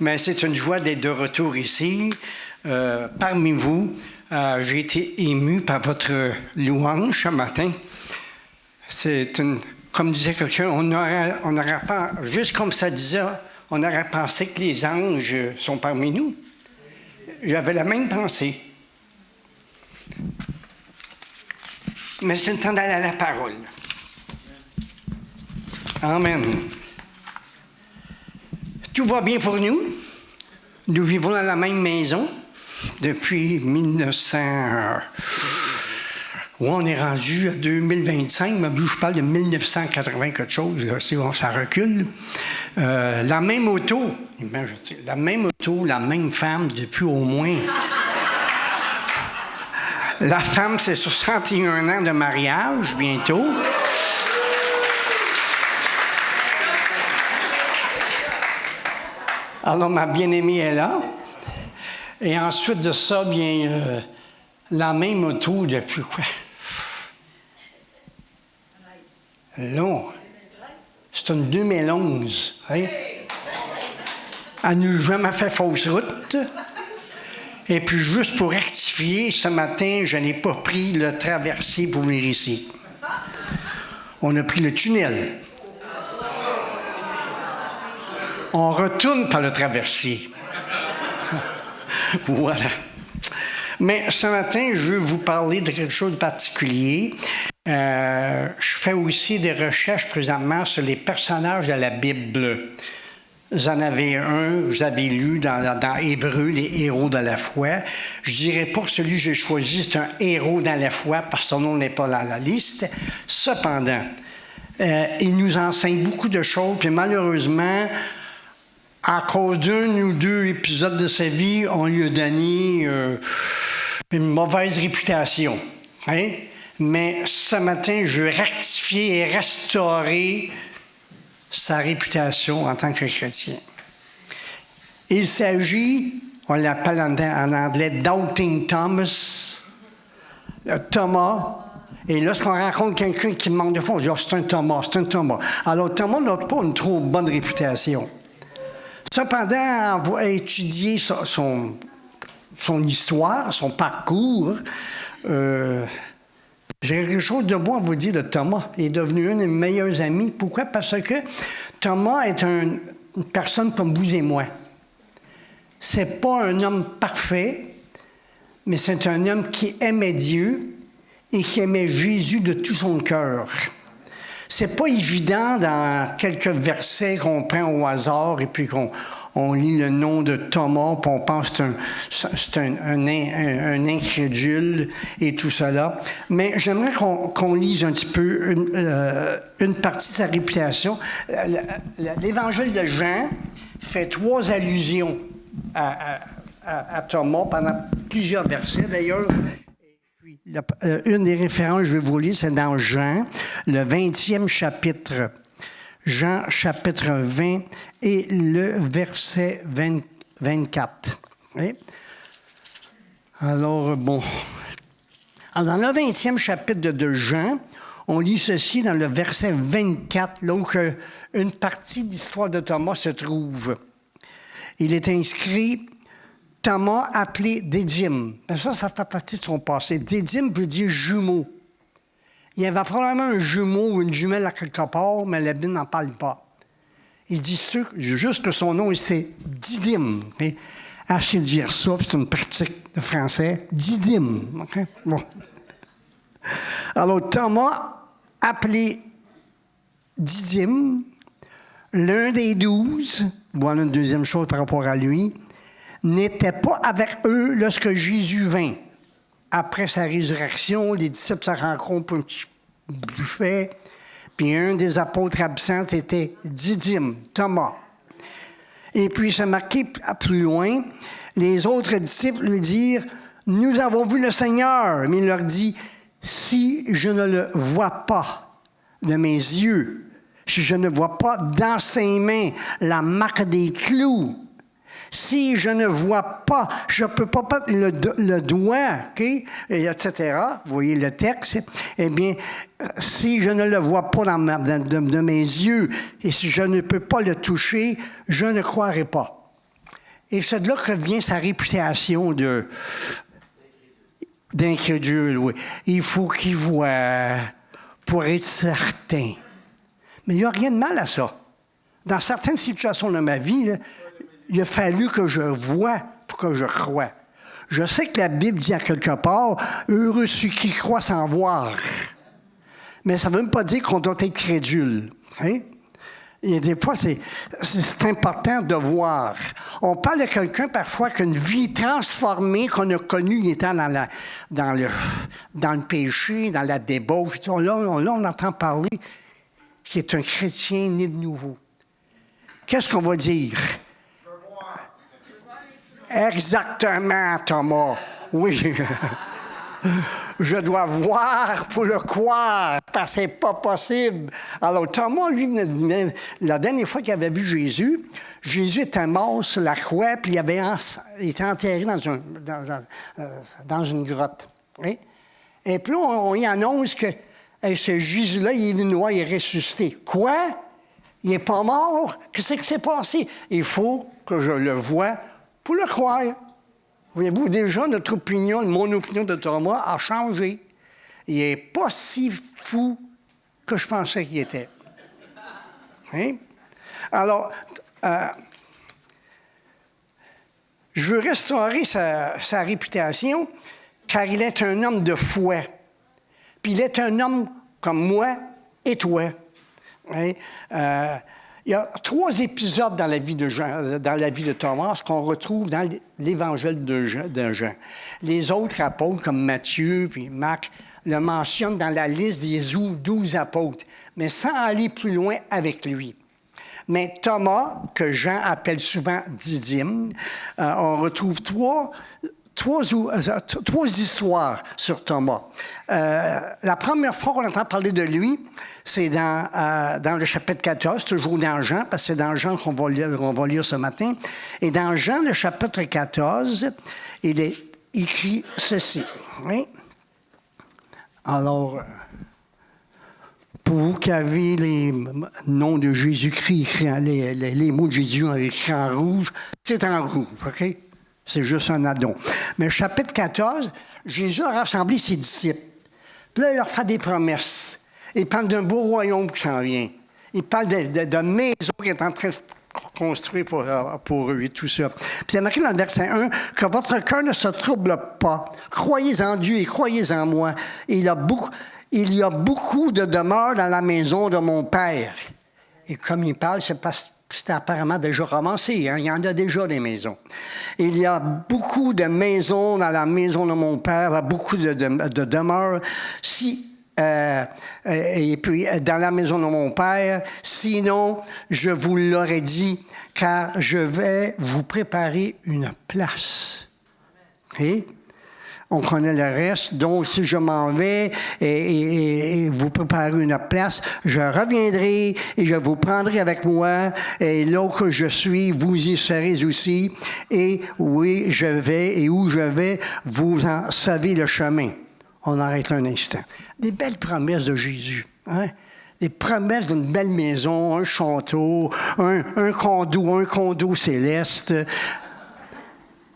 Mais c'est une joie d'être de retour ici. Parmi vous, j'ai été ému par votre louange ce matin. C'est une... Comme disait quelqu'un, on n'aurait pas... Juste comme ça disait, on aurait pensé que les anges sont parmi nous. J'avais la même pensée. Mais c'est le temps d'aller à la parole. Amen. Tout va bien pour nous. Nous vivons dans la même maison depuis 1900. On est rendu à 2025, mais je parle de 1980 quelque chose, là, ça recule. La même auto, la même femme depuis au moins... La femme, c'est 61 ans de mariage, bientôt. Alors, ma bien-aimée est là. Et ensuite de ça, bien, la même auto depuis quoi? Long. C'est une 2011. Hein? Elle n'a jamais fait fausse route. Et puis, juste pour rectifier, ce matin, je n'ai pas pris le traversier pour venir ici. On a pris le tunnel. On retourne par le traversier. Voilà. Mais ce matin, je veux vous parler de quelque chose de particulier. Je fais aussi des recherches présentement sur les personnages de la Bible. Vous en avez un, vous avez lu dans Hébreu, les héros de la foi. Je dirais pas que celui que j'ai choisi, c'est un héros dans la foi, parce que son nom n'est pas dans la liste. Cependant, il nous enseigne beaucoup de choses, puis malheureusement, à cause d'un ou deux épisodes de sa vie, on lui a donné une mauvaise réputation. Hein? Mais ce matin, je veux rectifier et restaurer sa réputation en tant que chrétien. Il s'agit, on l'appelle en anglais Doubting Thomas, Thomas. Et lorsqu'on rencontre quelqu'un qui manque de foi, on dit « c'est un Thomas, c'est un Thomas ». Alors Thomas n'a pas une trop bonne réputation. Cependant, on va étudier son histoire, son parcours. J'ai quelque chose de bon à vous dire de Thomas. Il est devenu un de mes meilleurs amis. Pourquoi? Parce que Thomas est une personne comme vous et moi. C'est pas un homme parfait, mais c'est un homme qui aimait Dieu et qui aimait Jésus de tout son cœur. C'est pas évident dans quelques versets qu'on prend au hasard et puis qu'on lit le nom de Thomas, puis on pense que c'est un incrédule et tout cela. Mais j'aimerais qu'on lise un petit peu une partie de sa réputation. L'Évangile de Jean fait 3 allusions à Thomas pendant plusieurs versets. D'ailleurs, une des références que je vais vous lire, c'est dans Jean, le 20e chapitre. Jean, chapitre 20, et le verset 24. Oui? Alors, bon. Alors, dans le 20e chapitre de Jean, on lit ceci dans le verset 24, là où une partie de l'histoire de Thomas se trouve. Il est inscrit Thomas appelé Didyme. Ça fait partie de son passé. Didyme veut dire jumeau. Il y avait probablement un jumeau ou une jumelle à quelque part, mais la Bible n'en parle pas. Il dit juste que son nom, c'est Didyme. Okay? Assez de dire ça, c'est une pratique de français. Didyme. Okay? Bon. Alors, Thomas, appelé Didyme, l'un des 12, voilà une deuxième chose par rapport à lui, n'était pas avec eux lorsque Jésus vint. Après sa résurrection, les disciples se rencontrent pour un petit buffet, puis un des apôtres absents était Didyme, Thomas. Et puis, c'est marqué plus loin, les autres disciples lui dirent « Nous avons vu le Seigneur ». Mais il leur dit « Si je ne le vois pas de mes yeux, si je ne vois pas dans ses mains la marque des clous, si je ne vois pas, je ne peux pas mettre le doigt, okay, etc. Vous voyez le texte. Eh bien, si je ne le vois pas de mes yeux et si je ne peux pas le toucher, je ne croirai pas. Et c'est de là que vient sa réputation d'incrédule. Oui. Il faut qu'il voie pour être certain. Mais il n'y a rien de mal à ça. Dans certaines situations de ma vie, là, il a fallu que je voie pour que je croie. Je sais que la Bible dit à quelque part, « Heureux ceux qui croient sans voir ». Mais ça ne veut même pas dire qu'on doit être crédule. Hein? Et des fois, c'est important de voir. On parle de quelqu'un parfois qu'une vie transformée qu'on a connue étant dans le péché, dans la débauche. Là, on entend parler qui est un chrétien né de nouveau. Qu'est-ce qu'on va dire? Je veux voir. Exactement, Thomas. Oui. Je dois voir pour le croire, parce que c'est pas possible. Alors, Thomas, lui, la dernière fois qu'il avait vu Jésus, Jésus était mort sur la croix, puis il était enterré dans une grotte. Hein? Et puis, on y annonce que ce Jésus-là, il est venu noir, il est ressuscité. Quoi? Il n'est pas mort? Qu'est-ce qui s'est passé? Il faut que je le voie pour le croire. Voyez-vous, déjà, notre opinion, mon opinion de Thomas a changé. Il n'est pas si fou que je pensais qu'il était. Hein? Alors, je veux restaurer sa réputation, car il est un homme de foi. Puis il est un homme comme moi et toi. Hein? Il y a 3 épisodes dans la vie de Thomas qu'on retrouve dans l'Évangile de Jean. Les autres apôtres, comme Matthieu et Marc, le mentionnent dans la liste des 12 apôtres, mais sans aller plus loin avec lui. Mais Thomas, que Jean appelle souvent Didyme, on retrouve trois histoires sur Thomas. La première fois qu'on entend parler de lui, c'est dans le chapitre 14, toujours dans Jean, parce que c'est dans Jean qu'on va lire ce matin. Et dans Jean, le chapitre 14, il est écrit ceci. Oui? Alors, pour vous qui avez les noms de Jésus-Christ écrits, les mots de Jésus écrits en rouge, c'est en rouge, OK? C'est juste un addon. Mais chapitre 14, Jésus a rassemblé ses disciples. Puis là, il leur fait des promesses. Il parle d'un beau royaume qui s'en vient. Il parle de maison qui est en train de construire pour eux et tout ça. Puis c'est marqué dans le verset 1 que votre cœur ne se trouble pas. Croyez en Dieu et croyez en moi. Il y a beaucoup de demeures dans la maison de mon Père. Et comme il parle, c'est parce que c'était apparemment déjà romancé. Hein? Il y en a déjà des maisons. Il y a beaucoup de maisons dans la maison de mon Père, beaucoup de demeures. Et puis, dans la maison de mon Père, sinon, je vous l'aurais dit, car je vais vous préparer une place. Okay? On connaît le reste. Donc, si je m'en vais et vous préparer une place, je reviendrai et je vous prendrai avec moi. Et là où je suis, vous y serez aussi. Et oui, je vais, et où je vais, vous en savez le chemin. On arrête un instant. Des belles promesses de Jésus. Hein? Des promesses d'une belle maison, un château, un condo céleste.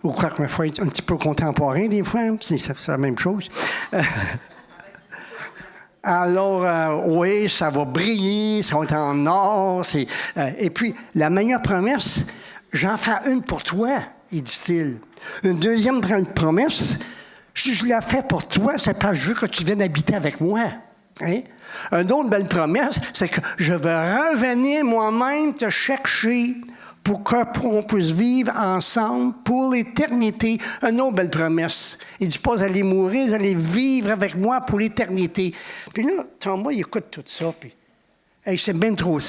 Ou quoi qu'il faut être un petit peu contemporain des fois, c'est la même chose. Alors, oui, ça va briller, ça va être en or. Et puis, la meilleure promesse, j'en fais une pour toi, dit-il. Une deuxième promesse, si je la fais pour toi, c'est parce que je veux que tu viennes habiter avec moi. Hein? Une autre belle promesse, c'est que je vais revenir moi-même te chercher pour qu'on puisse vivre ensemble pour l'éternité. Une autre belle promesse. Il ne dit pas, vous allez mourir, vous allez vivre avec moi pour l'éternité. Puis là, Thomas, il écoute tout ça, puis hey, c'est bien trop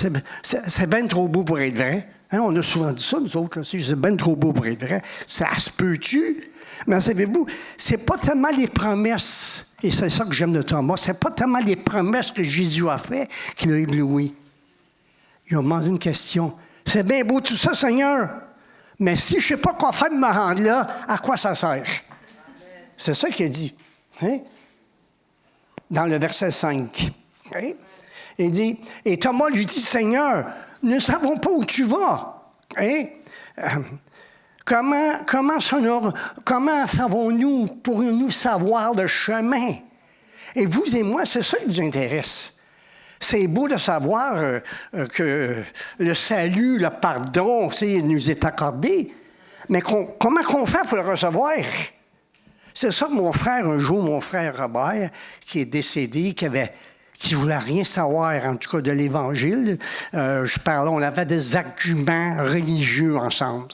beau pour être vrai. Hein, on a souvent dit ça, nous autres, c'est bien trop beau pour être vrai. Ça se peut-tu? Mais savez-vous, c'est pas tellement les promesses, et c'est ça que j'aime de Thomas, c'est pas tellement les promesses que Jésus a fait qu'il a ébloui. Il a demandé une question. C'est bien beau tout ça, Seigneur, mais si je ne sais pas quoi faire de me rendre là, à quoi ça sert? C'est ça qu'il a dit. Hein? Dans le verset 5. Hein? Il dit, et Thomas lui dit, Seigneur, nous ne savons pas où tu vas. Hein? Comment savons-nous, pourrions-nous savoir le chemin? Et vous et moi, c'est ça qui nous intéresse. C'est beau de savoir que le salut, le pardon, nous est accordé, mais comment qu'on fait pour le recevoir? C'est ça que mon frère Robert, qui est décédé, qui ne voulait rien savoir, en tout cas, de l'Évangile. On avait des arguments religieux ensemble,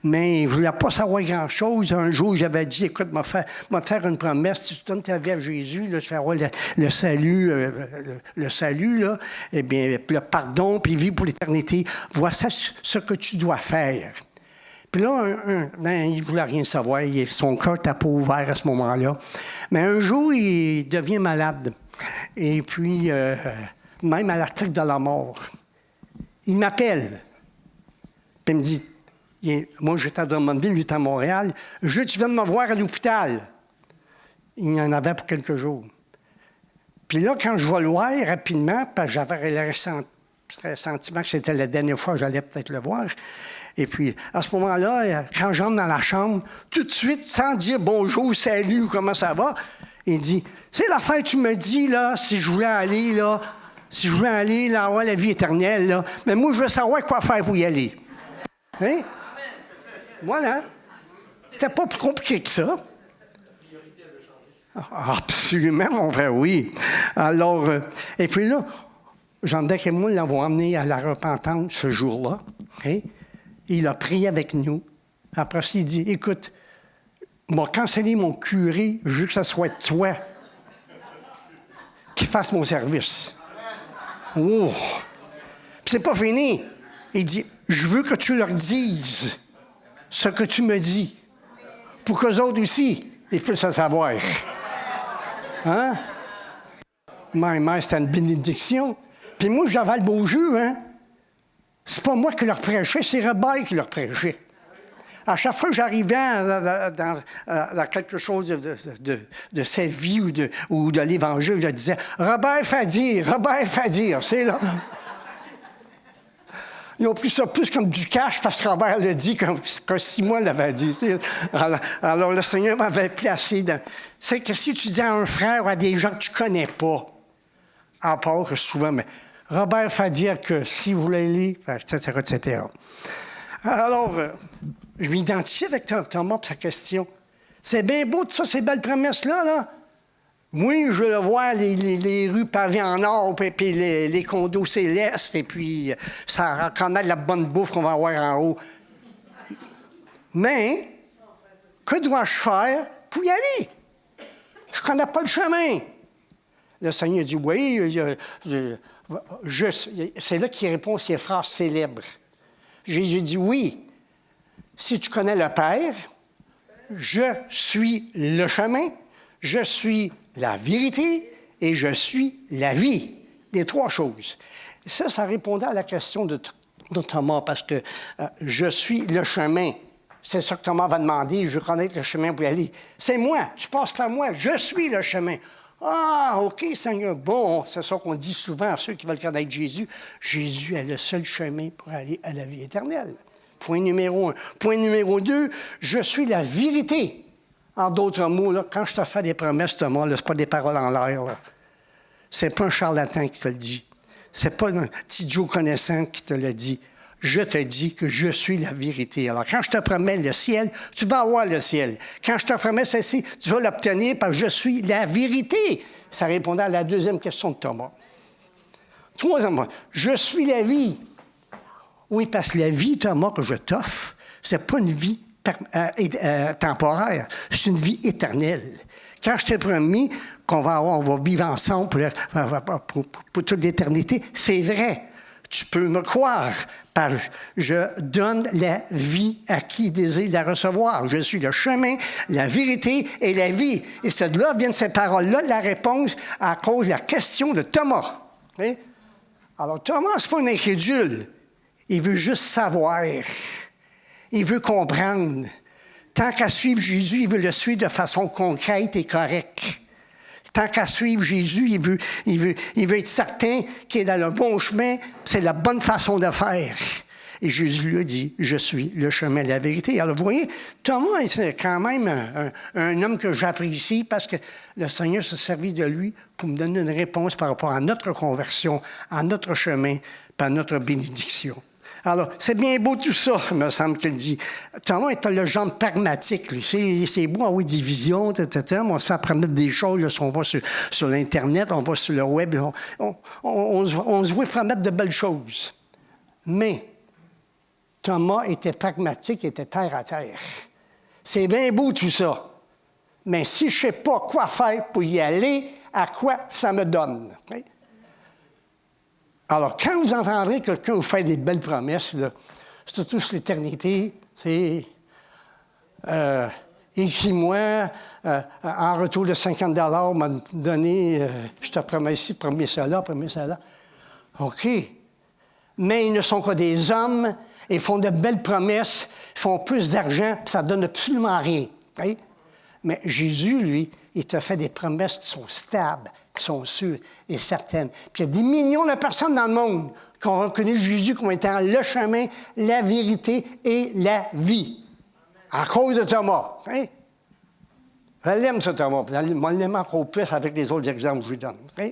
mais il ne voulait pas savoir grand-chose. Un jour, j'avais dit, écoute, je vais te faire une promesse, si tu donnes ta vie à Jésus, là, tu vas avoir le salut, là, eh bien, le pardon, puis vie pour l'éternité. Voici ce que tu dois faire. Puis là, il ne voulait rien savoir. Son cœur n'était pas ouvert à ce moment-là. Mais un jour, il devient malade. Et puis, même à l'article de la mort, il m'appelle. Puis il me dit, moi, j'étais à Drummondville, lui était à Montréal. Tu viens de me voir à l'hôpital. Il y en avait pour quelques jours. Puis là, quand je vais le voir rapidement, parce que j'avais le sentiment que c'était la dernière fois que j'allais peut-être le voir. Et puis, à ce moment-là, quand j'entre dans la chambre, tout de suite, sans dire bonjour, salut, comment ça va, il dit, c'est l'affaire que tu me dis, là, si je voulais aller, là, avoir la vie éternelle, là, mais moi, je veux savoir quoi faire pour y aller. Hein? Voilà. C'était pas plus compliqué que ça. Absolument, mon frère, oui. Alors, et puis là, Jean-Deck et moi l'avons emmené à la repentance ce jour-là. Hein? Il a prié avec nous. Après ça, il dit, écoute, m'a cancellé mon curé, je veux que ce soit toi qui fasse mon service. Oh! Puis c'est pas fini. Il dit, je veux que tu leur dises ce que tu me dis, pour qu'eux autres aussi, ils puissent le savoir. Hein? Mais c'était une bénédiction. Puis moi, j'avais le beau jeu, hein? C'est pas moi qui leur prêchais, c'est Robert qui leur prêchait. À chaque fois que j'arrivais dans quelque chose de sa vie ou de l'Évangile, je disais « Robert Fadir, c'est là. » Ils ont pris ça plus comme du cash parce que Robert l'a dit, que Simon l'avait dit. Alors, le Seigneur m'avait placé dans... C'est que si tu dis à un frère ou à des gens que tu ne connais pas, à part que souvent, mais Robert fait dire que si vous voulez lire, etc., etc. Alors, je m'identifie avec Thomas pour sa question. C'est bien beau tout ça, ces belles promesses-là, là. Oui, je le vois, les rues pavées en or, puis les condos célestes, et puis ça reconnaît la bonne bouffe qu'on va avoir en haut. Mais, que dois-je faire pour y aller? Je ne connais pas le chemin. Le Seigneur dit, oui, c'est là qu'il répond à ces phrases célèbres. Jésus dit, oui, si tu connais le Père, je suis le chemin, je suis la vérité et je suis la vie. Les trois choses. Ça répondait à la question de Thomas, parce que je suis le chemin. C'est ça que Thomas va demander, je veux connaître le chemin pour y aller. C'est moi, tu passes par moi, je suis le chemin. Ah, OK, Seigneur. Bon, c'est ça qu'on dit souvent à ceux qui veulent connaître Jésus. Jésus est le seul chemin pour aller à la vie éternelle. Point numéro 1. Point numéro 2, je suis la vérité. En d'autres mots, là, quand je te fais des promesses, Thomas, ce n'est pas des paroles en l'air. Ce n'est pas un charlatan qui te le dit. Ce n'est pas un petit Joe connaissant qui te le dit. Je te dis que je suis la vérité. Alors, quand je te promets le ciel, tu vas avoir le ciel. Quand je te promets ceci, tu vas l'obtenir parce que je suis la vérité. Ça répondait à la deuxième question de Thomas. Troisièmement, je suis la vie. Oui, parce que la vie, Thomas, que je t'offre, ce n'est pas une vie temporaire, c'est une vie éternelle. Quand je t'ai promis on va vivre ensemble pour toute l'éternité, c'est vrai. Tu peux me croire, parce que je donne la vie à qui désire la recevoir. Je suis le chemin, la vérité et la vie. Et c'est de là viennent ces paroles-là, la réponse à cause de la question de Thomas. Okay? Alors, Thomas, ce n'est pas un incrédule. Il veut juste savoir. Il veut comprendre. Tant qu'à suivre Jésus, il veut le suivre de façon concrète et correcte. Tant qu'à suivre Jésus, il veut être certain qu'il est dans le bon chemin, c'est la bonne façon de faire. Et Jésus lui a dit, « Je suis le chemin et la vérité. » Alors, vous voyez, Thomas, c'est quand même un homme que j'apprécie parce que le Seigneur se servit de lui pour me donner une réponse par rapport à notre conversion, à notre chemin, par notre bénédiction. Alors, c'est bien beau tout ça, il me semble qu'il dit. Thomas est le genre pragmatique, lui. C'est beau avoir des visions, etc. Mais on se fait apprendre des choses. Là, si on va sur l'Internet, on va sur le web, on se voit promettre de belles choses. Mais Thomas était pragmatique, était terre à terre. C'est bien beau tout ça. Mais si je ne sais pas quoi faire pour y aller, à quoi ça me donne? Okay? Alors, quand vous entendrez quelqu'un vous faire des belles promesses, là, surtout sur l'éternité, c'est écris-moi, en retour de 50 $, m'a donné, je te promets ci, promets cela, promets cela. OK. Mais ils ne sont que des hommes, ils font de belles promesses, ils font plus d'argent, puis ça ne donne absolument rien. Okay? Mais Jésus, lui, il te fait des promesses qui sont stables, qui sont sûres et certaines. Puis il y a des millions de personnes dans le monde qui ont reconnu Jésus comme étant le chemin, la vérité et la vie. À cause de Thomas. Hein? Je l'aime, ce Thomas. Je l'aime encore plus avec les autres exemples que je lui donne. Hein?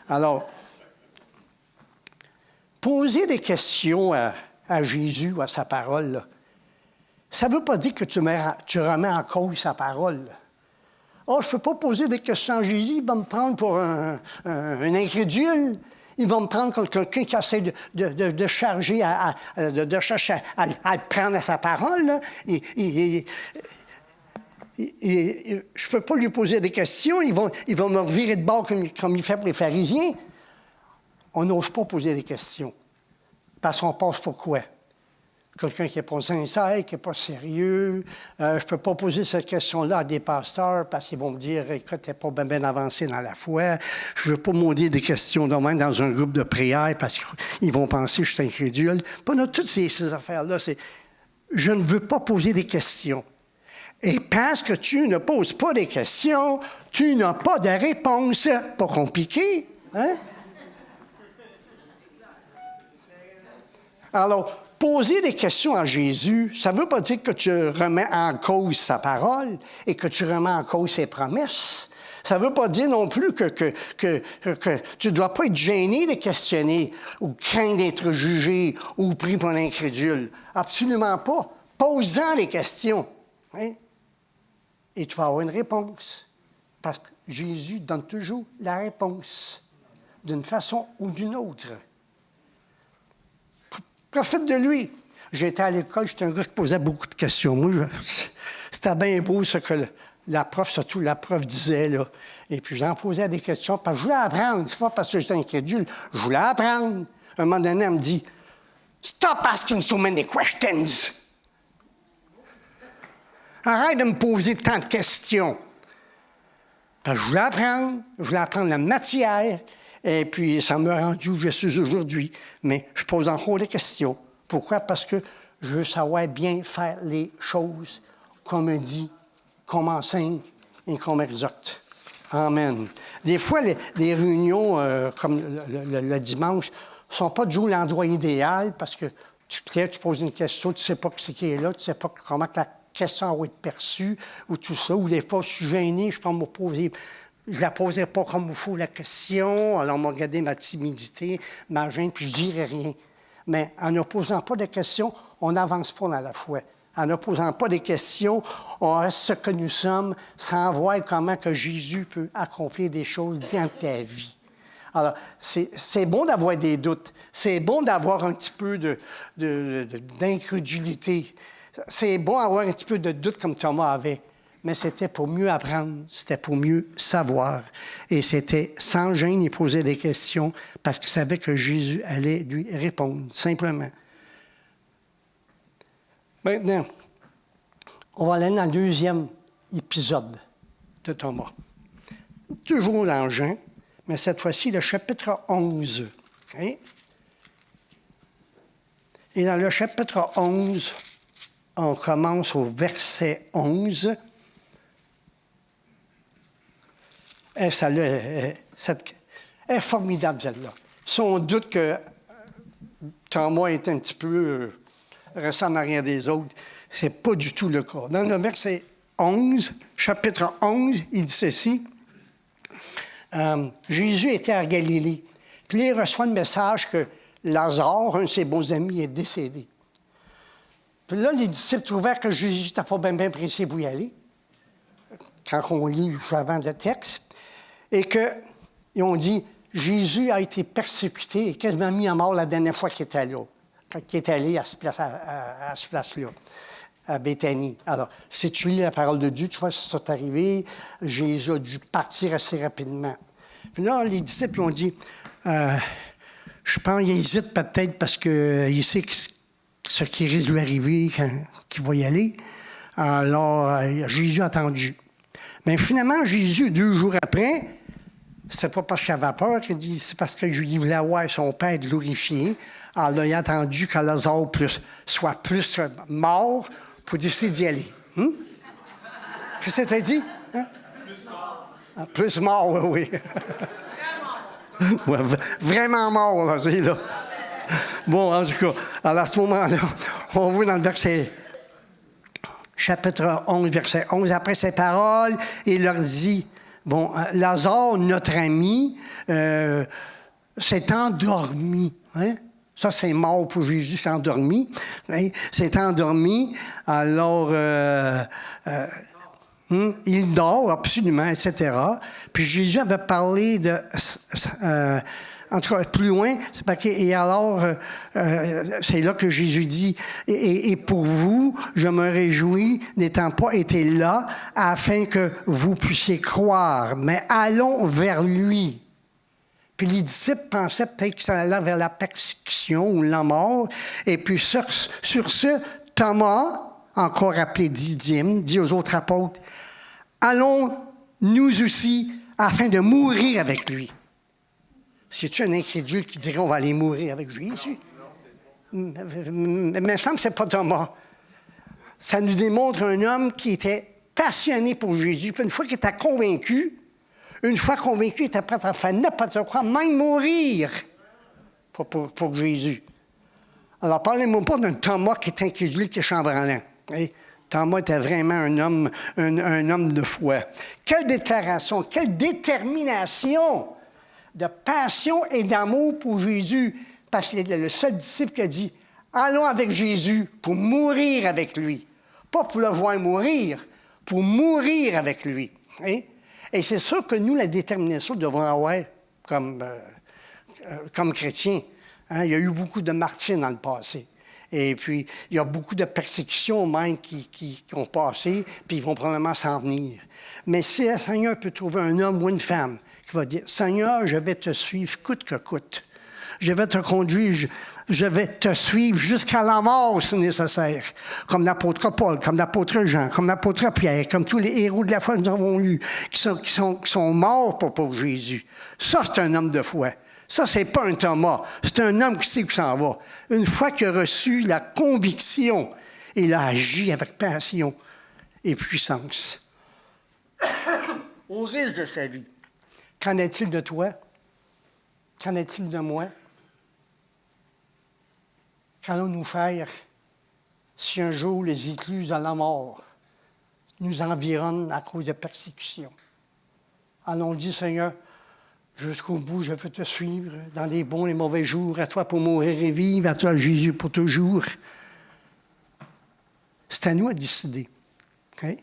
Alors, poser des questions à Jésus ou à sa parole, là, ça ne veut pas dire que tu remets en cause sa parole. Oh, je ne peux pas poser des questions à Jésus, il va me prendre pour un incrédule. Il va me prendre comme quelqu'un qui essaie de chercher à le prendre à sa parole. Là. Je ne peux pas lui poser des questions, il va me revirer de bord comme il fait pour les pharisiens. On n'ose pas poser des questions. Parce qu'on passe pour quoi? Quelqu'un qui n'est pas sincère, qui n'est pas sérieux. Je ne peux pas poser cette question-là à des pasteurs parce qu'ils vont me dire, écoute, tu n'es pas bien avancé dans la foi. Je ne veux pas me dire des questions de même dans un groupe de prière parce qu'ils vont penser que je suis incrédule. Pas dans toutes ces affaires-là. Je ne veux pas poser des questions. Et parce que tu ne poses pas des questions, tu n'as pas de réponse. Pas compliqué, hein? Alors, poser des questions à Jésus, ça ne veut pas dire que tu remets en cause sa parole et que tu remets en cause ses promesses. Ça ne veut pas dire non plus que tu ne dois pas être gêné de questionner ou craindre d'être jugé ou pris pour un incrédule. Absolument pas. Pose-en des questions. Hein? Et tu vas avoir une réponse. Parce que Jésus donne toujours la réponse, d'une façon ou d'une autre. Profite de lui. J'étais à l'école, j'étais un gars qui posait beaucoup de questions. Moi, c'était bien beau ce que la prof, surtout la prof disait, là. Et puis j'en posais des questions parce que je voulais apprendre. C'est pas parce que j'étais incrédule. Je voulais apprendre. À un moment donné, elle me dit « Stop asking so many questions! » Arrête de me poser tant de questions. Parce que je voulais apprendre la matière. Et puis, ça m'a rendu où je suis aujourd'hui. Mais je pose encore des questions. Pourquoi? Parce que je veux savoir bien faire les choses qu'on me dit, qu'on m'enseigne et qu'on m'exhorte. Amen. Des fois, les réunions, comme le dimanche, ne sont pas toujours l'endroit idéal parce que tu poses une question, tu ne sais pas qui c'est qui est là, tu ne sais pas comment la question va être perçue ou tout ça. Ou des fois, je suis gêné, je peux me poser... Je ne la posais pas comme il faut la question, alors on m'a regardé ma timidité, ma gêne, puis je ne dirais rien. Mais en ne posant pas de questions, on n'avance pas dans la foi. En ne posant pas de questions, on reste ce que nous sommes sans voir comment que Jésus peut accomplir des choses dans ta vie. Alors, c'est bon d'avoir des doutes. C'est bon d'avoir un petit peu d'incrédulité. C'est bon d'avoir un petit peu de doute comme Thomas avait. Mais c'était pour mieux apprendre, c'était pour mieux savoir. Et c'était sans gêne, il posait des questions parce qu'il savait que Jésus allait lui répondre, simplement. Maintenant, on va aller dans le deuxième épisode de Thomas. Toujours dans Jean, mais cette fois-ci, le chapitre 11. Okay? Et dans le chapitre 11, on commence au verset 11. Elle est formidable, celle-là. Sans doute que Thomas est un petit peu ressemblent à rien des autres. Ce n'est pas du tout le cas. Dans le verset 11, chapitre 11, il dit ceci. Jésus était à Galilée. Puis là, il reçoit le message que Lazare, un de ses bons amis, est décédé. Puis là, les disciples trouvaient que Jésus n'était pas bien pressé pour y aller, quand on lit juste avant le texte, et qu'ils ont dit, Jésus a été persécuté et quasiment mis à mort la dernière fois qu'il était là, quand il est allé à ce place-là, à Béthanie. Alors, si tu lis la parole de Dieu, tu vois, ça c'est arrivé, Jésus a dû partir assez rapidement. Puis là, les disciples ont dit, je pense qu'il hésite peut-être parce qu'il sait ce qui risque de lui arriver quand il va y aller. Alors, Jésus a attendu. Mais finalement, Jésus, 2 jours après, c'est pas parce qu'il avait peur qu'il dit, c'est parce que il voulait voir son Père glorifié. Alors là, il a attendu que Lazare soit plus mort pour décider d'y aller. Qu'est-ce que tu as dit? Hein? Plus mort. Plus mort, oui. Ouais, vraiment mort, là, c'est là. Bon, en tout cas, alors à ce moment-là, on voit dans le verset, chapitre 11, verset 11, après ces paroles, il leur dit, bon, Lazare, notre ami, s'est endormi. Hein? Ça, c'est mort pour Jésus, c'est endormi. Hein? C'est endormi, alors il dort absolument, etc. Puis Jésus avait parlé de... en tout cas, plus loin, et alors, c'est là que Jésus dit, et pour vous, je me réjouis n'étant pas été là, afin que vous puissiez croire, mais allons vers lui. Puis les disciples pensaient peut-être que ça allait vers la persécution ou la mort, et puis sur ce, Thomas, encore appelé Didyme, dit aux autres apôtres, allons nous aussi, afin de mourir avec lui. C'est-tu un incrédule qui dirait on va aller mourir avec Jésus? Mais il me semble que ce n'est pas Thomas. Ça nous démontre un homme qui était passionné pour Jésus. Puis une fois qu'il était convaincu, il était prêt à faire n'importe quoi, même mourir pour Jésus. Alors, parlez-moi pas d'un Thomas qui est incrédule, qui est chambranlant. Thomas était vraiment un homme de foi. Quelle déclaration, quelle détermination de passion et d'amour pour Jésus, parce qu'il est le seul disciple qui a dit « Allons avec Jésus pour mourir avec lui. » Pas pour le voir mourir, pour mourir avec lui. Hein? Et c'est ça que nous, la détermination, devons avoir comme chrétiens. Hein? Il y a eu beaucoup de martyrs dans le passé. Et puis, il y a beaucoup de persécutions même qui ont passé, puis ils vont probablement s'en venir. Mais si le Seigneur peut trouver un homme ou une femme qui va dire, « Seigneur, je vais te suivre coûte que coûte. Je vais te conduire, je vais te suivre jusqu'à la mort si nécessaire. » Comme l'apôtre Paul, comme l'apôtre Jean, comme l'apôtre Pierre, comme tous les héros de la foi que nous avons lus, qui sont morts pour Jésus. Ça, c'est un homme de foi. Ça, c'est pas un Thomas. C'est un homme qui sait où s'en va. Une fois qu'il a reçu la conviction, il a agi avec passion et puissance. Au risque de sa vie. Qu'en est-il de toi? Qu'en est-il de moi? Qu'allons-nous faire si un jour les écluses à la mort nous environnent à cause de persécutions? Allons dire, Seigneur, jusqu'au bout, je veux te suivre dans les bons et les mauvais jours, à toi pour mourir et vivre, à toi, Jésus, pour toujours. C'est à nous à décider. Okay?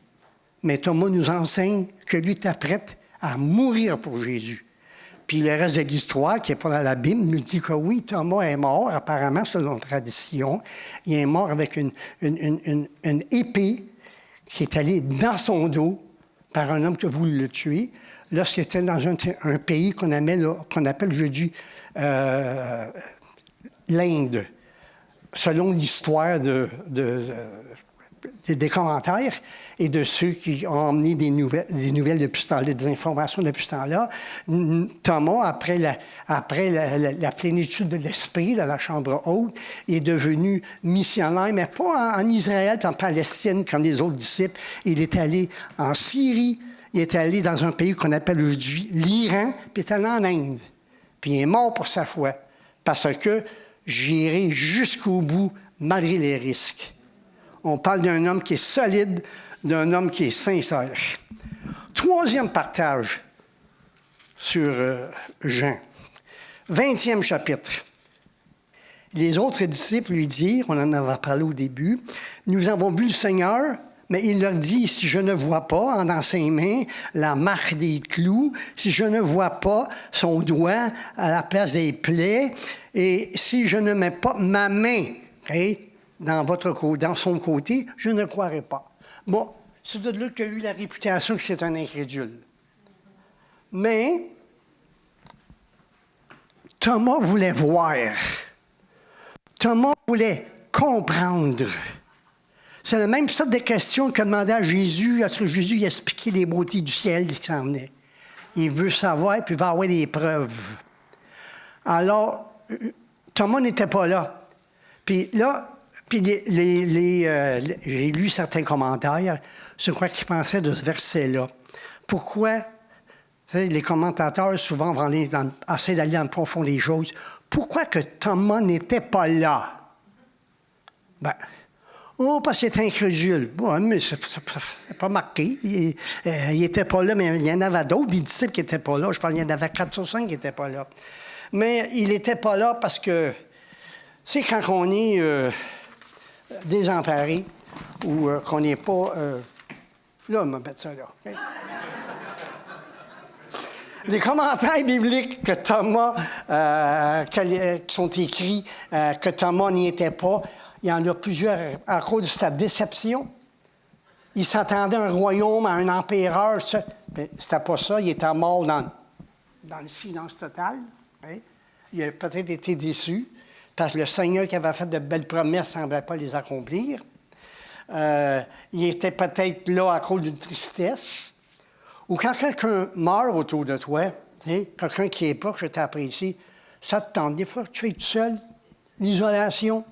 Mais Thomas nous enseigne que lui était prêt à mourir pour Jésus. Puis le reste de l'histoire, qui n'est pas dans la Bible, nous dit que oui, Thomas est mort, apparemment, selon la tradition. Il est mort avec une épée qui est allée dans son dos par un homme qui a voulu le tuer. Lorsqu'il était dans un pays qu'on appelle aujourd'hui l'Inde, selon l'histoire des commentaires et de ceux qui ont emmené des nouvelles depuis ce temps-là, des informations depuis ce temps-là, Thomas, après la plénitude de l'esprit dans la chambre haute, est devenu missionnaire, mais pas en Israël, en Palestine, comme les autres disciples. Il est allé en Syrie, il est allé dans un pays qu'on appelle aujourd'hui l'Iran, puis il est allé en Inde. Puis il est mort pour sa foi, parce que j'irai jusqu'au bout, malgré les risques. On parle d'un homme qui est solide, d'un homme qui est sincère. Troisième partage sur Jean. 20e chapitre. Les autres disciples lui dirent, on en avait parlé au début, « Nous avons vu le Seigneur, mais il leur dit, si je ne vois pas dans ses mains la marque des clous, si je ne vois pas son doigt à la place des plaies, et si je ne mets pas ma main dans son côté, je ne croirai pas. » Bon, c'est de là qu'il a eu la réputation que c'est un incrédule. Mais Thomas voulait voir. Thomas voulait comprendre. C'est la même sorte de question que demandait à Jésus, à ce que Jésus lui expliquait les beautés du ciel qui s'en venaient. Il veut savoir, puis il va avoir des preuves. Alors, Thomas n'était pas là. Puis là, j'ai lu certains commentaires sur quoi ils pensaient de ce verset-là. Pourquoi les commentateurs souvent vont essayer d'aller dans le profond des choses? Pourquoi que Thomas n'était pas là? Ben, parce qu'il était incrédule. Bon, mais c'est pas marqué. Il n'était pas là, mais il y en avait d'autres, des disciples qui n'étaient pas là. Je pense qu'il y en avait 4 ou 5 qui n'étaient pas là. Mais il n'était pas là parce que, c'est quand on est désemparé ou qu'on n'est pas... là, on va mettre ça là. Okay? Les commentaires bibliques que Thomas, qui sont écrits, que Thomas n'y était pas, il y en a plusieurs à cause de sa déception. Il s'attendait à un royaume, à un empereur. Mais c'était pas ça. Il était mort dans le silence total. Hein? Il a peut-être été déçu parce que le Seigneur qui avait fait de belles promesses ne semblait pas les accomplir. Il était peut-être là à cause d'une tristesse. Ou quand quelqu'un meurt autour de toi, quelqu'un qui est pas, que je t'apprécie, ça te tente. Des fois, tu es tout seul, l'isolation,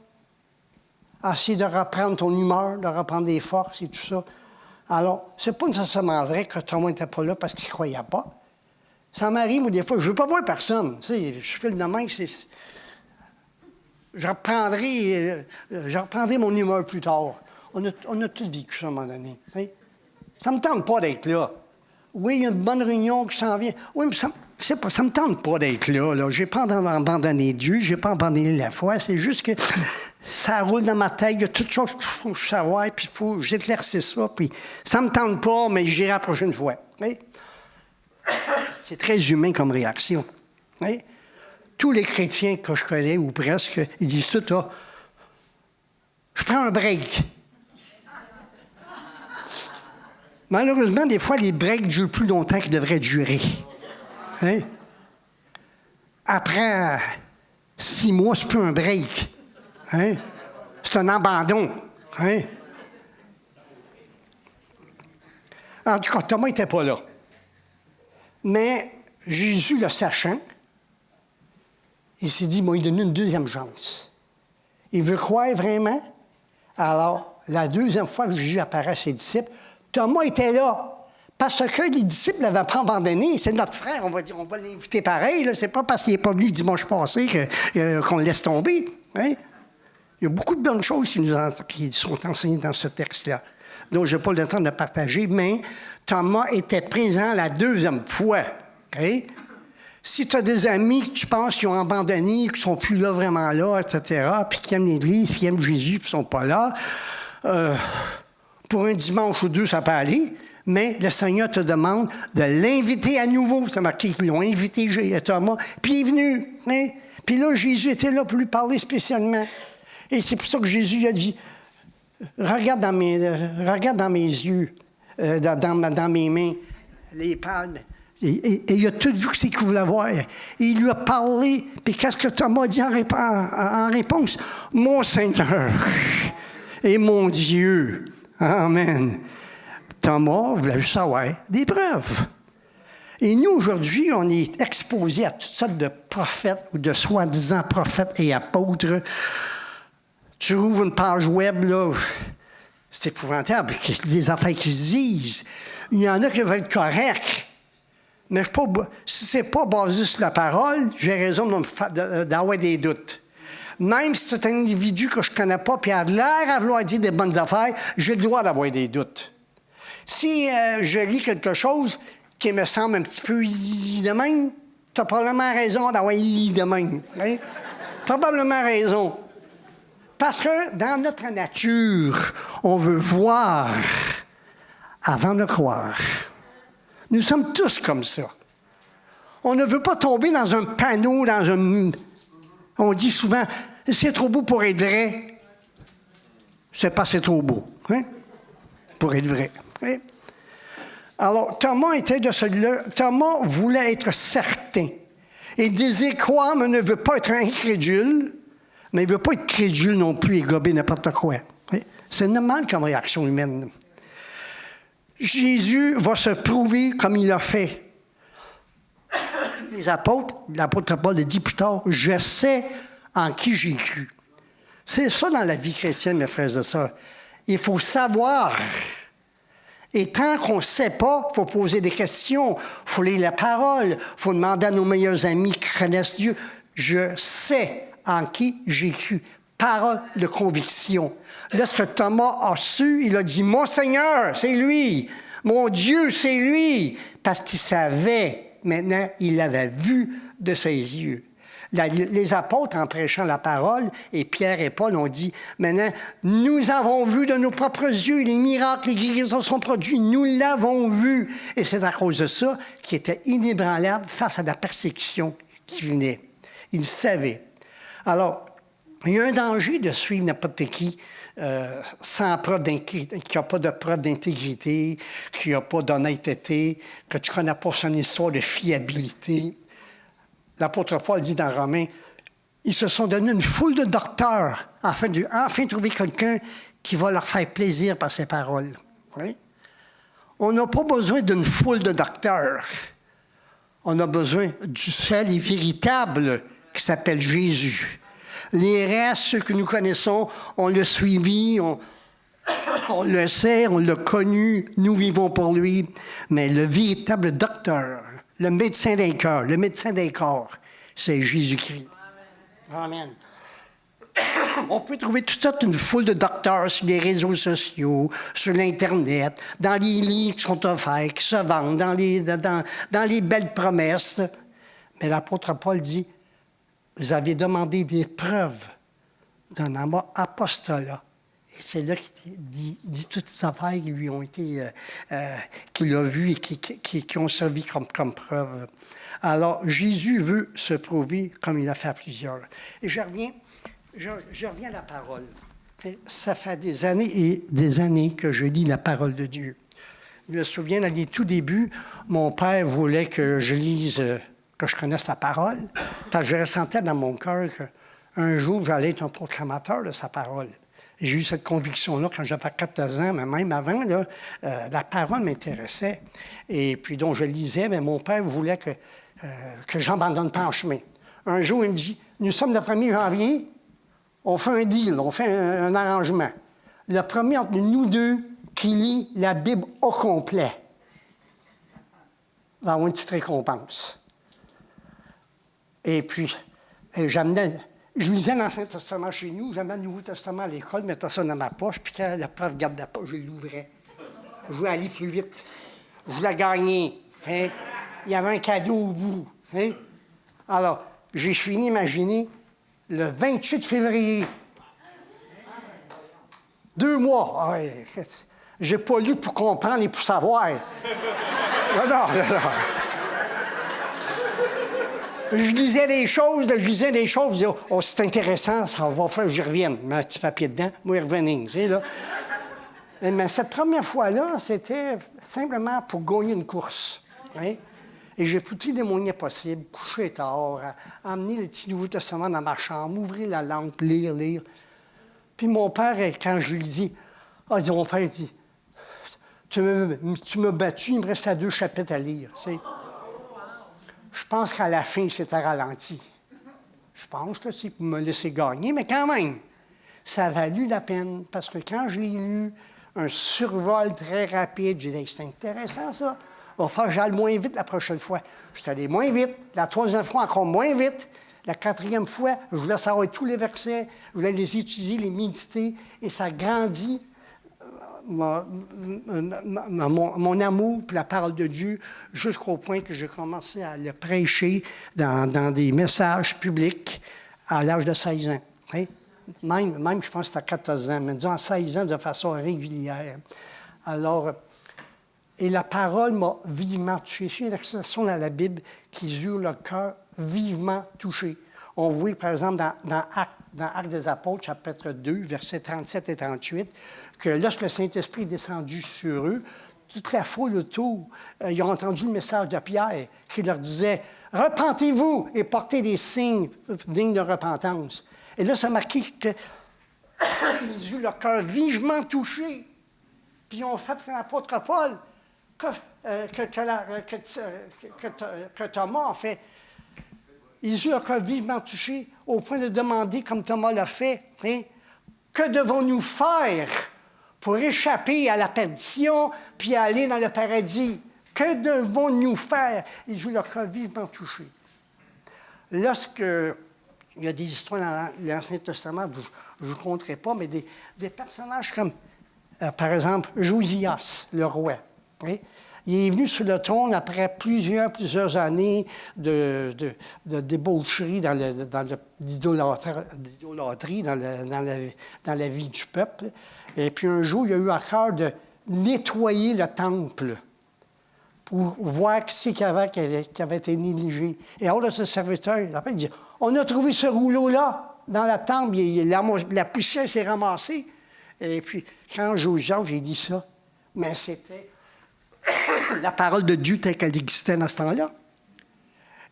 essayer de reprendre ton humeur, de reprendre des forces et tout ça. Alors, c'est pas nécessairement vrai que Thomas n'était pas là parce qu'il ne croyait pas. Ça m'arrive, moi, des fois, je ne veux pas voir personne. Tu sais, je fais le domaine, je reprendrai mon humeur plus tard. On a tous vécu ça à un moment donné. Ça ne me tente pas d'être là. Oui, il y a une bonne réunion qui s'en vient. Oui, mais ça ne me tente pas d'être là. Je n'ai pas abandonné Dieu, je n'ai pas abandonné la foi. C'est juste que ça roule dans ma tête. Il y a toutes choses qu'il faut savoir, puis il faut que j'éclaircisse ça. Puis ça ne me tente pas, mais j'irai la prochaine fois. Oui? C'est très humain comme réaction. Oui? Tous les chrétiens que je connais, ou presque, ils disent tout, je prends un break. Malheureusement, des fois, les breaks durent plus longtemps qu'ils devraient durer. Hein? Après 6 mois, c'est plus un break. Hein? C'est un abandon. Hein? En tout cas, Thomas n'était pas là. Mais Jésus, le sachant, il s'est dit, moi, il donne une deuxième chance. Il veut croire vraiment. Alors, la deuxième fois que Jésus apparaît à ses disciples, Thomas était là. Parce que les disciples ne l'avaient pas abandonné. C'est notre frère, on va l'inviter pareil. Là. C'est pas parce qu'il n'est pas venu dimanche passé qu'on le laisse tomber. Hein? Il y a beaucoup de bonnes choses qui sont enseignées dans ce texte-là. Donc, je n'ai pas le temps de le partager, mais Thomas était présent la deuxième fois. Okay? Si tu as des amis que tu penses qu'ils ont abandonné, qui ne sont plus là, vraiment là, etc., puis qui aiment l'Église, puis qui aiment Jésus, puis qui ne sont pas là, pour un dimanche ou deux, ça peut aller, mais le Seigneur te demande de l'inviter à nouveau. C'est marqué qu'ils l'ont invité, Thomas, puis il est venu. Hein? Puis là, Jésus était là pour lui parler spécialement. Et c'est pour ça que Jésus a dit, regarde dans mes yeux, dans mes mains, les palmes. Et il a tout vu que c'est qu'il voulait voir. Et il lui a parlé. Puis qu'est-ce que Thomas dit en réponse? Mon Seigneur et mon Dieu. Amen. Thomas voulait juste avoir des preuves. Et nous, aujourd'hui, on est exposés à toutes sortes de prophètes ou de soi-disant prophètes et apôtres. Tu ouvres une page web, là, c'est épouvantable, les affaires qui se disent. Il y en a qui veulent être corrects. Mais si ce n'est pas basé sur la parole, j'ai raison d'avoir des doutes. Même si c'est un individu que je ne connais pas et a l'air à vouloir dire des bonnes affaires, j'ai le droit d'avoir des doutes. Si je lis quelque chose qui me semble un petit peu de même, tu as probablement raison d'avoir de même. Hein? Probablement raison. Parce que dans notre nature, on veut voir avant de croire. Nous sommes tous comme ça. On ne veut pas tomber dans un panneau, On dit souvent, c'est trop beau pour être vrai. C'est pas c'est trop beau, hein? Pour être vrai. Hein? Alors, Thomas était de celui-là. Thomas voulait être certain. Il disait croire, mais ne veut pas être incrédule, mais il ne veut pas être crédule non plus et gober n'importe quoi. Hein? C'est normal comme réaction humaine. Jésus va se prouver comme il l'a fait. Les apôtres, l'apôtre Paul le dit plus tard, « Je sais en qui j'ai cru ». C'est ça dans la vie chrétienne, mes frères et sœurs. Il faut savoir. Et tant qu'on ne sait pas, il faut poser des questions, il faut lire la parole, il faut demander à nos meilleurs amis qui connaissent Dieu. Je sais en qui j'ai cru. Parole de conviction. Lorsque Thomas a su, il a dit, « Mon Seigneur, c'est lui. Mon Dieu, c'est lui. » Parce qu'il savait. Maintenant, il l'avait vu de ses yeux. Les apôtres, en prêchant la parole, et Pierre et Paul ont dit, maintenant, nous avons vu de nos propres yeux les miracles, les guérisons sont produits, nous l'avons vu. Et c'est à cause de ça qu'il était inébranlable face à la persécution qui venait. Il savait. Alors, il y a un danger de suivre n'importe qui sans preuve d'intégrité, qui n'a pas de preuve d'intégrité, qui n'a pas d'honnêteté, que tu ne connais pas son histoire de fiabilité. L'apôtre Paul dit dans Romains, ils se sont donné une foule de docteurs afin de trouver quelqu'un qui va leur faire plaisir par ses paroles. Oui? On n'a pas besoin d'une foule de docteurs. On a besoin du seul et véritable qui s'appelle Jésus. Les restes, ceux que nous connaissons, on l'a suivi, on le sait, on l'a connu, nous vivons pour lui. Mais le véritable docteur, le médecin des cœurs, le médecin des corps, c'est Jésus-Christ. Amen. On peut trouver toute sorte une foule de docteurs sur les réseaux sociaux, sur l'Internet, dans les livres qui sont offerts, qui se vendent, dans les belles promesses. Mais l'apôtre Paul dit, vous avez demandé des preuves d'un apostolat. Et c'est là qu'il dit toutes ces affaires qui lui ont été, qu'il a vues et qui ont servi comme preuve. Alors, Jésus veut se prouver comme il a fait à plusieurs. Et je reviens à la parole. Ça fait des années et des années que je lis la parole de Dieu. Je me souviens, dans les tout débuts, mon père voulait que je lise, que je connaisse la parole, parce que je ressentais dans mon cœur qu'un jour, j'allais être un proclamateur de sa parole. Et j'ai eu cette conviction-là quand j'avais 14 ans, mais même avant, là, la parole m'intéressait. Et puis, donc, je lisais, mais mon père voulait que j'abandonne pas en chemin. Un jour, il me dit, nous sommes le 1er janvier, on fait un deal, on fait un arrangement. Le premier entre nous deux qui lit la Bible au complet va avoir une petite récompense. Et puis, je lisais l'Ancien Testament chez nous, j'amenais le Nouveau Testament à l'école, je mettais ça dans ma poche, puis quand la prof gardait pas, je l'ouvrais. Je voulais aller plus vite. Je voulais gagner. Hein? Il y avait un cadeau au bout. Hein? Alors, j'ai fini, imaginez, le 28 février. 2 mois. Ah ouais, j'ai pas lu pour comprendre et pour savoir. Non. Je lisais des choses, je disais, oh, c'est intéressant, ça va faire que j'y revienne. Je mets un petit papier dedans, moi, revenir, tu sais, là. Mais cette première fois-là, c'était simplement pour gagner une course. Hein? Et j'ai pris tous les moyens possibles, coucher tard, amener le petit Nouveau Testament dans ma chambre, ouvrir la lampe, lire. Puis mon père, quand je lui dis, mon père dit, tu m'as battu, il me restait 2 chapitres à lire, tu sais. Je pense qu'à la fin, il s'était ralenti. Je pense que c'est pour me laisser gagner, mais quand même, ça a valu la peine, parce que quand je l'ai lu, un survol très rapide, j'ai dit, c'est intéressant ça, il va falloir que j'aille moins vite la prochaine fois. Je suis allé moins vite, la 3e fois encore moins vite, La 4e fois, je voulais savoir tous les versets, je voulais les étudier, les méditer, et ça grandit mon amour pour la parole de Dieu jusqu'au point que j'ai commencé à le prêcher dans des messages publics à l'âge de 16 ans. Hein? Même, je pense que c'était à 14 ans, mais disons à 16 ans de façon régulière. Alors, et la parole m'a vivement touché. Il y a une expression dans la Bible qui eurent le cœur vivement touché. On voit, par exemple, dans Actes des Apôtres, chapitre 2, versets 37 et 38, que lorsque le Saint-Esprit est descendu sur eux, toute la foule autour, ils ont entendu le message de Pierre qui leur disait « Repentez-vous et portez des signes dignes de repentance. » Et là, ça marquait qu'ils eurent leur cœur vivement touché. Puis ils ont fait pour l'apôtre Paul que Thomas a fait. Ils eurent leur cœur vivement touché au point de demander, comme Thomas l'a fait, hein, que devons-nous faire pour échapper à la perdition puis aller dans le paradis? Que devons-nous faire? Ils eurent leur cœur vivement touché. Lorsque il y a des histoires dans l'Ancien Testament, je ne vous raconterai pas, mais des personnages comme, par exemple, Josias, le roi. Hein? Il est venu sur le trône après plusieurs années de débaucherie, d'idolâtrie dans la vie du peuple. Et puis un jour, il a eu à cœur de nettoyer le temple pour voir qui qui avait été négligé. Et alors, ce serviteur, il dit « On a trouvé ce rouleau-là dans la temple, la poussière s'est ramassée. » Et puis, quand Josias, j'ai dit ça, mais c'était la parole de Dieu telle qu'elle existait dans ce temps-là.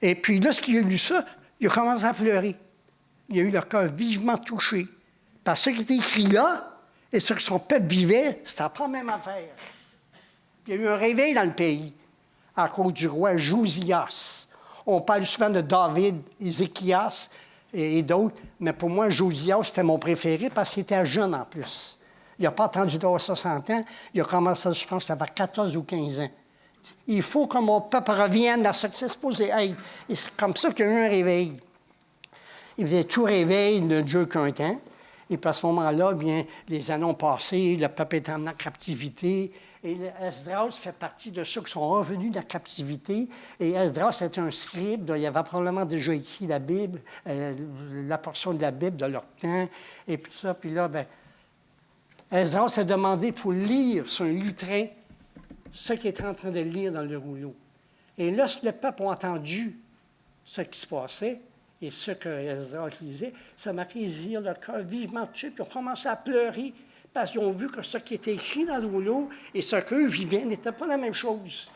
Et puis, lorsqu'il a lu ça, il a commencé à pleurer. Il a eu le cœur vivement touché. Parce que ce qui était écrit là, et ce que son peuple vivait, c'était pas la même affaire. Il y a eu un réveil dans le pays à cause du roi Josias. On parle souvent de David, Ézéchias et d'autres, mais pour moi, Josias, c'était mon préféré parce qu'il était jeune en plus. Il n'a pas attendu d'avoir 60 ans. Il a commencé, je pense, à 14 ou 15 ans. Il faut que mon peuple revienne à ce que c'est supposé être. Et c'est comme ça qu'il y a eu un réveil. Il faisait tout réveil ne dure qu'un temps. Et puis à ce moment-là, bien, les années ont passé, le peuple est emmené en captivité. Et Esdras fait partie de ceux qui sont revenus de la captivité. Et Esdras est un scribe, il avait probablement déjà écrit la Bible, la portion de la Bible de leur temps, et puis tout ça. Puis là, bien, Esdras s'est demandé pour lire sur un lutrin ce qu'il était en train de lire dans le rouleau. Et lorsque le peuple a entendu ce qui se passait et ce que Esdras lisait, ça m'a fait dire le cœur vivement touché, puis ils ont commencé à pleurer parce qu'ils ont vu que ce qui était écrit dans le rouleau et ce qu'eux vivaient n'était pas la même chose.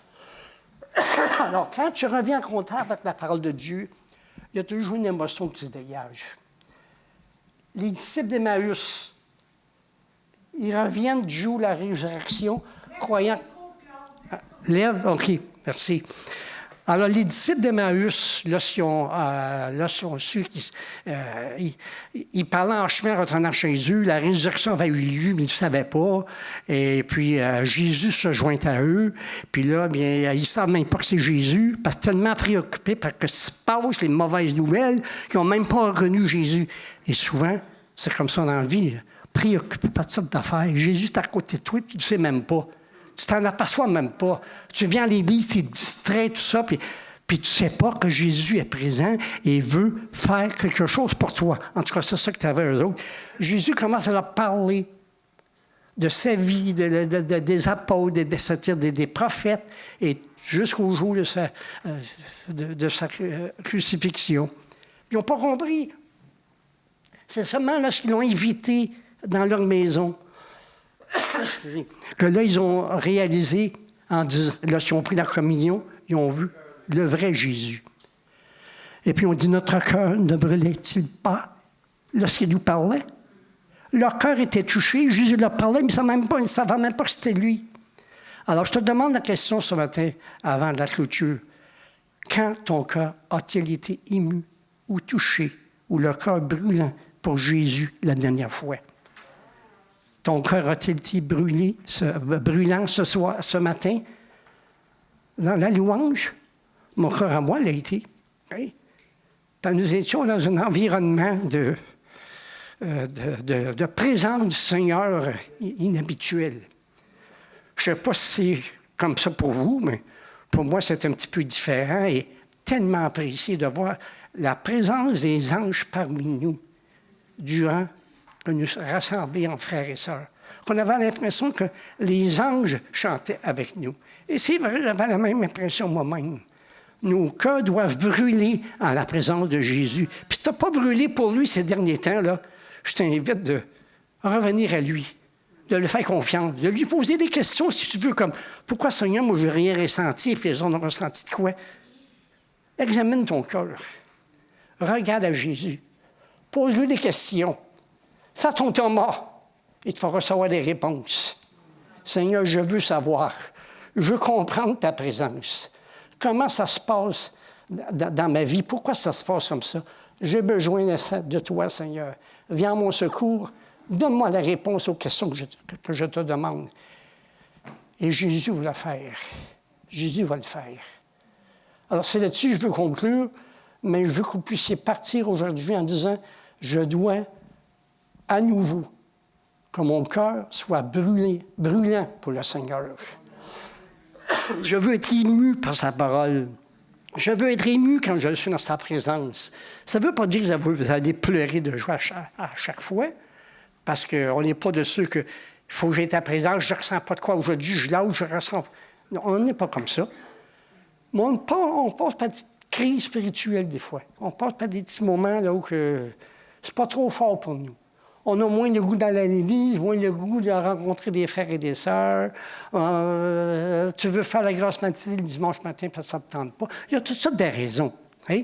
Alors, quand tu reviens en contact avec la parole de Dieu, il y a toujours une émotion qui se dégage. Les disciples d'Emmaüs, ils reviennent du jour de la résurrection, croyant... Lève, OK, merci. Alors, les disciples d'Emmaüs, lorsqu'ils ont su qu'ils parlaient en chemin en retournant chez Jésus, la résurrection avait eu lieu, mais ils ne savaient pas. Et puis, Jésus se joint à eux. Puis là, bien, ils ne savent même pas que c'est Jésus, parce que tellement préoccupés par ce qui se passe, les mauvaises nouvelles, qu'ils n'ont même pas reconnu Jésus. Et souvent, c'est comme ça dans la vie, préoccupé par toutes sortes d'affaires. Jésus est à côté de toi, puis tu ne sais même pas. Tu t'en aperçois même pas. Tu viens à l'église, tu es distrait, tout ça, puis tu ne sais pas que Jésus est présent et veut faire quelque chose pour toi. En tout cas, c'est ça que tu avais eux autres. Jésus commence à leur parler de sa vie, des apôtres, c'est-à-dire des prophètes, et jusqu'au jour de sa crucifixion. Ils n'ont pas compris. C'est seulement lorsqu'ils l'ont invité dans leur maison que là, ils ont réalisé, lorsqu'ils ont pris la communion, ils ont vu le vrai Jésus. Et puis on dit, notre cœur ne brûlait-il pas lorsqu'il nous parlait? Leur cœur était touché, Jésus leur parlait, mais ils ne savaient même pas que c'était lui. Alors je te demande la question ce matin, avant la clôture. Quand ton cœur a-t-il été ému ou touché, ou le cœur brûlant pour Jésus la dernière fois? Ton cœur a-t-il été brûlant ce matin dans la louange? Mon cœur à moi l'a été. Oui. Puis nous étions dans un environnement de présence du Seigneur inhabituel. Je ne sais pas si c'est comme ça pour vous, mais pour moi, c'est un petit peu différent et tellement apprécié de voir la présence des anges parmi nous durant que nous rassemblés en frères et sœurs. On avait l'impression que les anges chantaient avec nous. Et c'est vrai, j'avais la même impression moi-même. Nos cœurs doivent brûler en la présence de Jésus. Puis si tu n'as pas brûlé pour lui ces derniers temps, là, je t'invite de revenir à lui, de lui faire confiance, de lui poser des questions si tu veux, comme « Pourquoi, Seigneur, moi, je n'ai rien ressenti, et puis les autres ont ressenti de quoi? » Examine ton cœur. Regarde à Jésus. Pose-lui des questions. Fais ton Thomas et tu vas recevoir des réponses. Seigneur, je veux savoir. Je veux comprendre ta présence. Comment ça se passe dans ma vie? Pourquoi ça se passe comme ça? J'ai besoin de toi, Seigneur. Viens à mon secours. Donne-moi la réponse aux questions que je te demande. Et Jésus va le faire. Jésus va le faire. Alors, c'est là-dessus que je veux conclure, mais je veux que vous puissiez partir aujourd'hui en disant, je dois à nouveau que mon cœur soit brûlant pour le Seigneur. Je veux être ému par sa parole. Je veux être ému quand je suis dans sa présence. Ça ne veut pas dire que vous allez pleurer de joie à chaque fois, parce qu'on n'est pas de ceux que il faut que j'aie ta présence, je ne ressens pas de quoi aujourd'hui, je lâche, je ressens. Non, on n'est pas comme ça. Mais on passe par des crises spirituelles des fois. On passe par des petits moments là, où c'est pas trop fort pour nous. On a moins le goût d'aller à l'église, moins le goût de rencontrer des frères et des sœurs. Tu veux faire la grasse matinée le dimanche matin parce que ça ne te tente pas. Il y a toutes sortes de raisons. Hein?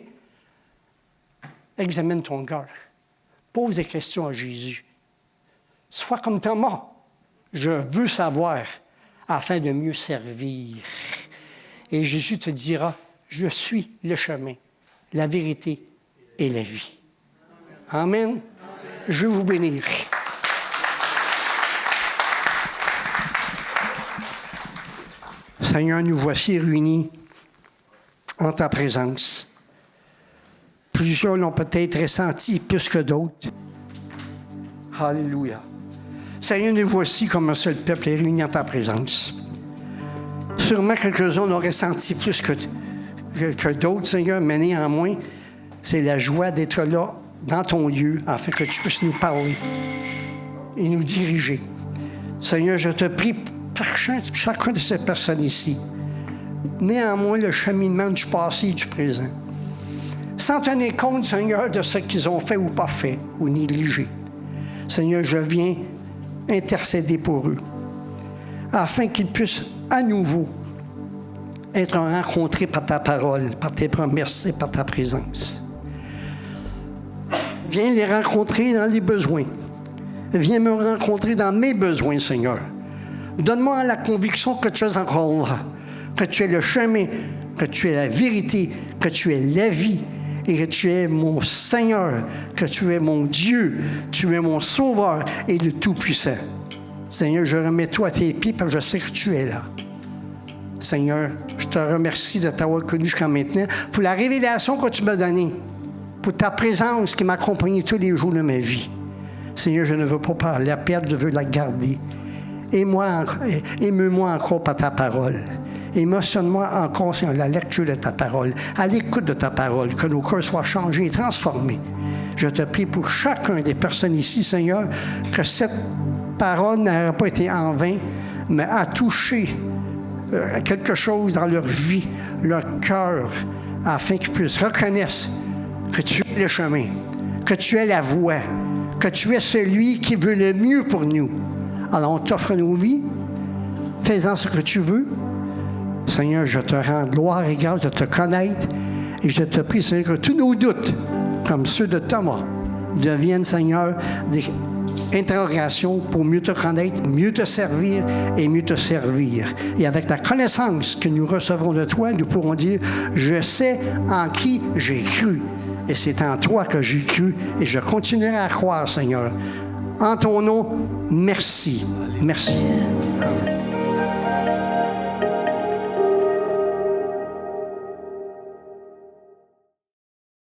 Examine ton cœur. Pose des questions à Jésus. Sois comme Thomas. Je veux savoir afin de mieux servir. Et Jésus te dira, je suis le chemin, la vérité et la vie. Amen. Je veux vous bénir. Seigneur, nous voici réunis en ta présence. Plusieurs l'ont peut-être ressenti plus que d'autres. Alléluia. Seigneur, nous voici comme un seul peuple réuni en ta présence. Sûrement quelques-uns l'ont ressenti plus que d'autres, Seigneur, mais néanmoins, c'est la joie d'être là dans ton lieu, afin que tu puisses nous parler et nous diriger. Seigneur, je te prie par chacune de ces personnes ici, néanmoins le cheminement du passé et du présent, sans tenir compte, Seigneur, de ce qu'ils ont fait ou pas fait, ou négligé. Seigneur, je viens intercéder pour eux, afin qu'ils puissent à nouveau être rencontrés par ta parole, par tes promesses et par ta présence. Viens les rencontrer dans les besoins. Viens me rencontrer dans mes besoins, Seigneur. Donne-moi la conviction que tu es encore là, que tu es le chemin, que tu es la vérité, que tu es la vie et que tu es mon Seigneur, que tu es mon Dieu, tu es mon Sauveur et le Tout-Puissant. Seigneur, je remets toi à tes pieds parce que je sais que tu es là. Seigneur, je te remercie de t'avoir connu jusqu'à maintenant pour la révélation que tu m'as donnée, pour ta présence qui m'a accompagné tous les jours de ma vie. Seigneur, je ne veux pas la perdre, je veux la garder. Émeus-moi encore par ta parole. Émotionne-moi encore sur la lecture de ta parole, à l'écoute de ta parole, que nos cœurs soient changés et transformés. Je te prie pour chacun des personnes ici, Seigneur, que cette parole n'aurait pas été en vain, mais a touché quelque chose dans leur vie, leur cœur, afin qu'ils puissent reconnaître que tu es le chemin, que tu es la voie, que tu es celui qui veut le mieux pour nous. Alors, on t'offre nos vies, fais-en ce que tu veux. Seigneur, je te rends gloire et grâce de te connaître et je te prie, Seigneur, que tous nos doutes, comme ceux de Thomas, deviennent, Seigneur, des interrogations pour mieux te connaître, mieux te servir et mieux te servir. Et avec la connaissance que nous recevrons de toi, nous pourrons dire, je sais en qui j'ai cru. Et c'est en toi que j'ai cru et je continuerai à croire, Seigneur. En ton nom, merci. Merci.